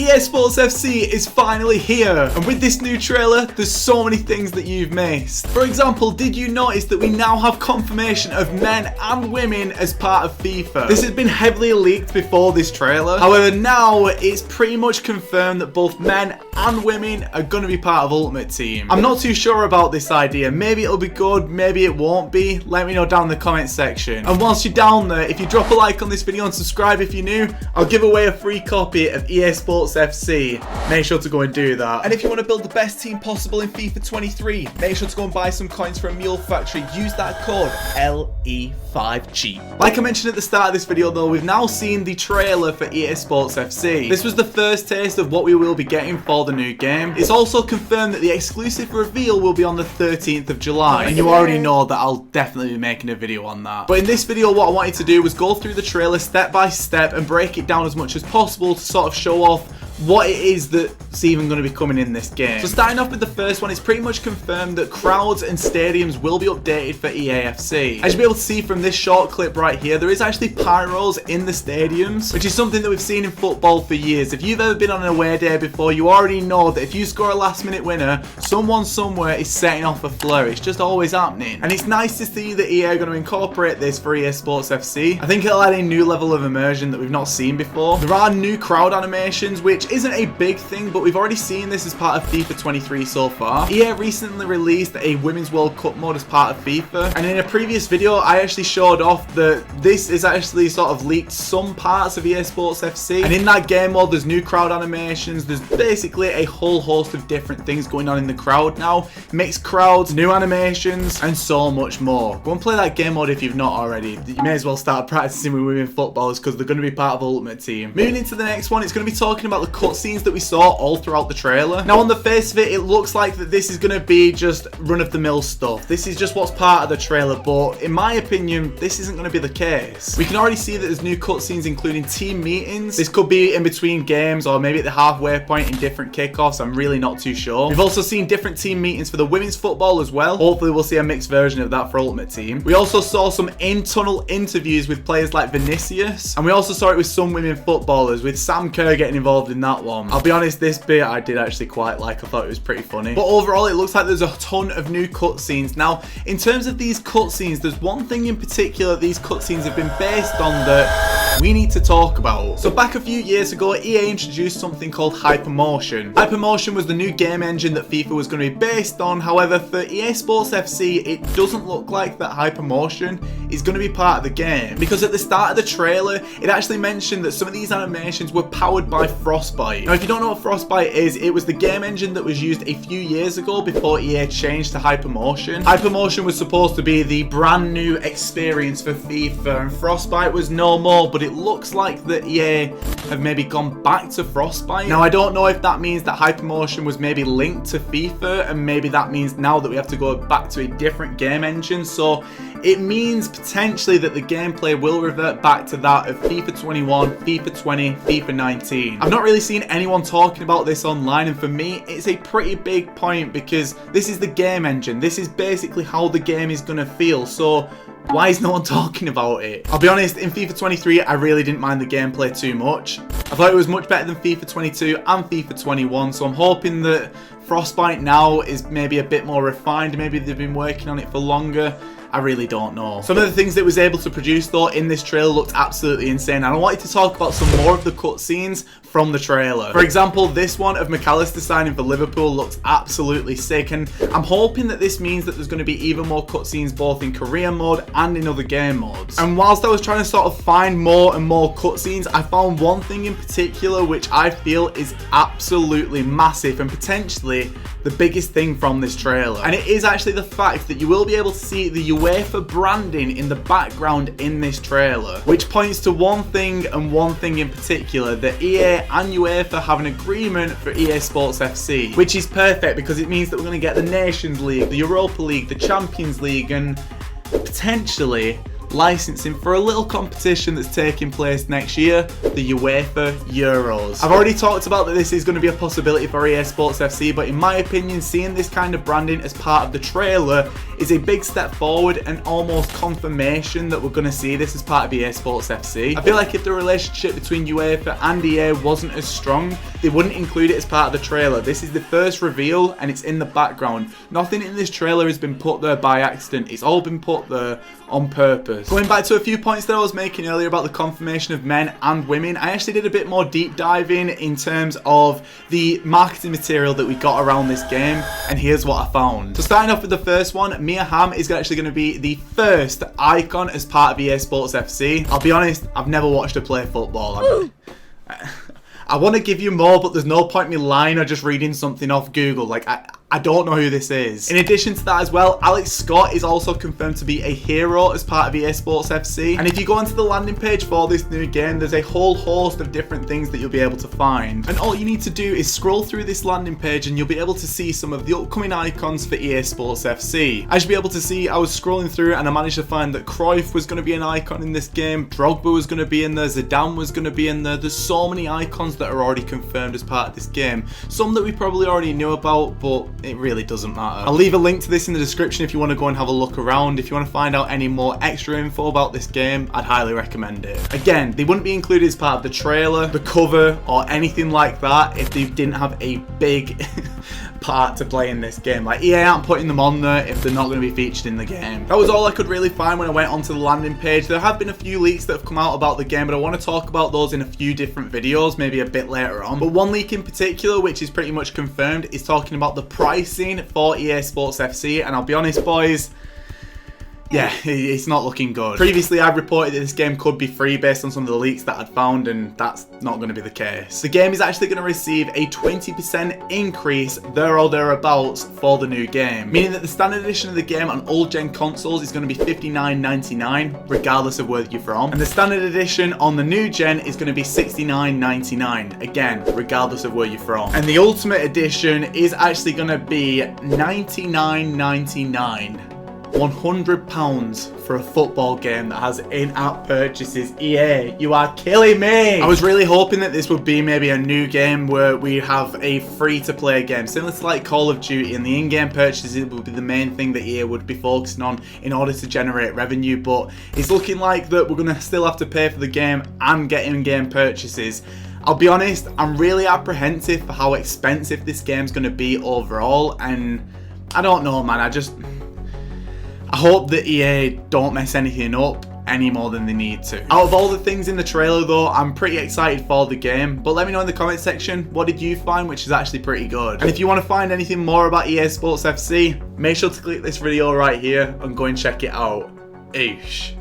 EA Sports FC is finally here, and with this new trailer, there's so many things that you've missed. For example, did you notice that we now have confirmation of men and women as part of FIFA? This has been heavily leaked before this trailer. However, now it's pretty much confirmed that both men and women are going to be part of Ultimate Team. I'm not too sure about this idea. Maybe it'll be good, maybe it won't be. Let me know down in the comment section. And whilst you're down there, if you drop a like on this video and subscribe if you're new, I'll give away a free copy of EA Sports FC. Make sure to go and do that. And if you want to build the best team possible in FIFA 23, make sure to go and buy some coins from Mule Factory. Use that code LE5CHEAP. Like I mentioned at the start of this video though, we've now seen the trailer for EA Sports FC. This was the first taste of what we will be getting for the new game. It's also confirmed that the exclusive reveal will be on the 13th of July. And you already know that I'll definitely be making a video on that. But in this video, what I wanted to do was go through the trailer step by step and break it down as much as possible to sort of show off what it is that's even going to be coming in this game. So starting off with the first one, it's pretty much confirmed that crowds and stadiums will be updated for EAFC. As you'll be able to see from this short clip right here, there is actually pyros in the stadiums, which is something that we've seen in football for years. If you've ever been on an away day before, you already know that if you score a last minute winner, someone somewhere is setting off a flare. It's just always happening. And it's nice to see that EA are going to incorporate this for EA Sports FC. I think it'll add a new level of immersion that we've not seen before. There are new crowd animations, which isn't a big thing, but we've already seen this as part of FIFA 23 so far. EA recently released a Women's World Cup mode as part of FIFA, and in a previous video I actually showed off that this is actually sort of leaked some parts of EA Sports FC, and in that game mode there's new crowd animations. There's basically a whole host of different things going on in the crowd now, mixed crowds, new animations, and so much more. Go and play that game mode if you've not already. You may as well start practicing with women footballers because they're going to be part of Ultimate Team. Moving into the next one, it's going to be talking about the cutscenes that we saw all throughout the trailer. Now on the face of it, it looks like that this is going to be just run-of-the-mill stuff. This is just what's part of the trailer, but in my opinion, this isn't going to be the case. We can already see that there's new cutscenes including team meetings. This could be in between games or maybe at the halfway point in different kickoffs. I'm really not too sure. We've also seen different team meetings for the women's football as well. Hopefully we'll see a mixed version of that for Ultimate Team. We also saw some in-tunnel interviews with players like Vinicius, and we also saw it with some women footballers, with Sam Kerr getting involved in that one. I'll be honest, this bit I did actually quite like. I thought it was pretty funny. But overall, it looks like there's a ton of new cutscenes. Now, in terms of these cutscenes, there's one thing in particular these cutscenes have been based on that we need to talk about. So back a few years ago, EA introduced something called Hypermotion. Hypermotion was the new game engine that FIFA was going to be based on. However, for EA Sports FC, it doesn't look like that Hypermotion is going to be part of the game, because at the start of the trailer, it actually mentioned that some of these animations were powered by Frostbite. Now, if you don't know what Frostbite is, it was the game engine that was used a few years ago before EA changed to Hypermotion. Hypermotion was supposed to be the brand new experience for FIFA, and Frostbite was no more, but it looks like that EA have maybe gone back to Frostbite. Now, I don't know if that means that Hypermotion was maybe linked to FIFA, and maybe that means now that we have to go back to a different game engine. So it means potentially that the gameplay will revert back to that of FIFA 21, FIFA 20, FIFA 19. I've not really seen anyone talking about this online, and for me it's a pretty big point because this is the game engine. This is basically how the game is going to feel. So why is no one talking about it? I'll be honest, in FIFA 23 I really didn't mind the gameplay too much. I thought it was much better than FIFA 22 and FIFA 21, so I'm hoping that Frostbite now is maybe a bit more refined. Maybe they've been working on it for longer. I really don't know. Some of the things that it was able to produce though in this trailer looked absolutely insane, and I wanted to talk about some more of the cutscenes from the trailer. For example, this one of McAllister signing for Liverpool looks absolutely sick, and I'm hoping that this means that there's going to be even more cutscenes both in career mode and in other game modes. And whilst I was trying to sort of find more and more cutscenes, I found one thing in particular which I feel is absolutely massive and potentially the biggest thing from this trailer. And it is actually the fact that you will be able to see the UEFA branding in the background in this trailer, which points to one thing and one thing in particular, that EA and UEFA have an agreement for EA Sports FC, which is perfect because it means that we're going to get the Nations League, the Europa League, the Champions League, and potentially licensing for a little competition that's taking place next year, the UEFA Euros. I've already talked about that this is going to be a possibility for EA Sports FC, but in my opinion, seeing this kind of branding as part of the trailer is a big step forward and almost confirmation that we're going to see this as part of EA Sports FC. I feel like if the relationship between UEFA and EA wasn't as strong, they wouldn't include it as part of the trailer. This is the first reveal and it's in the background. Nothing in this trailer has been put there by accident. It's all been put there on purpose. Going back to a few points that I was making earlier about the confirmation of men and women, I actually did a bit more deep diving in terms of the marketing material that we got around this game, and here's what I found. So starting off with the first one, Mia Hamm is actually going to be the first icon as part of EA Sports FC. I'll be honest, I've never watched her play football. I want to give you more, but there's no point me lying or just reading something off Google. Like, I don't know who this is. In addition to that as well, Alex Scott is also confirmed to be a hero as part of EA Sports FC. And if you go onto the landing page for this new game, there's a whole host of different things that you'll be able to find. And all you need to do is scroll through this landing page and you'll be able to see some of the upcoming icons for EA Sports FC. As you'll be able to see, I was scrolling through and I managed to find that Cruyff was going to be an icon in this game, Drogba was going to be in there, Zidane was going to be in there. There's so many icons that are already confirmed as part of this game. Some that we probably already knew about, but it really doesn't matter. I'll leave a link to this in the description if you want to go and have a look around. If you want to find out any more extra info about this game, I'd highly recommend it. Again, they wouldn't be included as part of the trailer, the cover, or anything like that if they didn't have a big part to play in this game. Like, EA aren't putting them on there if they're not going to be featured in the game. That was all I could really find when I went onto the landing page. There have been a few leaks that have come out about the game, but I want to talk about those in a few different videos, maybe a bit later on. But one leak in particular, which is pretty much confirmed, is talking about the pricing for EA Sports FC, and I'll be honest, boys, yeah, it's not looking good. Previously, I reported that this game could be free based on some of the leaks that I'd found, and that's not going to be the case. The game is actually going to receive a 20% increase there or thereabouts for the new game, meaning that the standard edition of the game on old gen consoles is going to be $59.99 regardless of where you're from, and the standard edition on the new gen is going to be $69.99 again regardless of where you're from, and the ultimate edition is actually going to be $99.99. £100 for a football game that has in-app purchases. EA, you are killing me. I was really hoping that this would be maybe a new game where we have a free-to-play game, similar to like Call of Duty, and the in-game purchases would be the main thing that EA would be focusing on in order to generate revenue, but it's looking like that we're going to still have to pay for the game and get in-game purchases. I'll be honest, I'm really apprehensive for how expensive this game's going to be overall, and I don't know, man. I hope that EA don't mess anything up any more than they need to. Out of all the things in the trailer though, I'm pretty excited for the game, but let me know in the comment section, what did you find, which is actually pretty good. And if you want to find anything more about EA Sports FC, make sure to click this video right here and go and check it out. Oosh.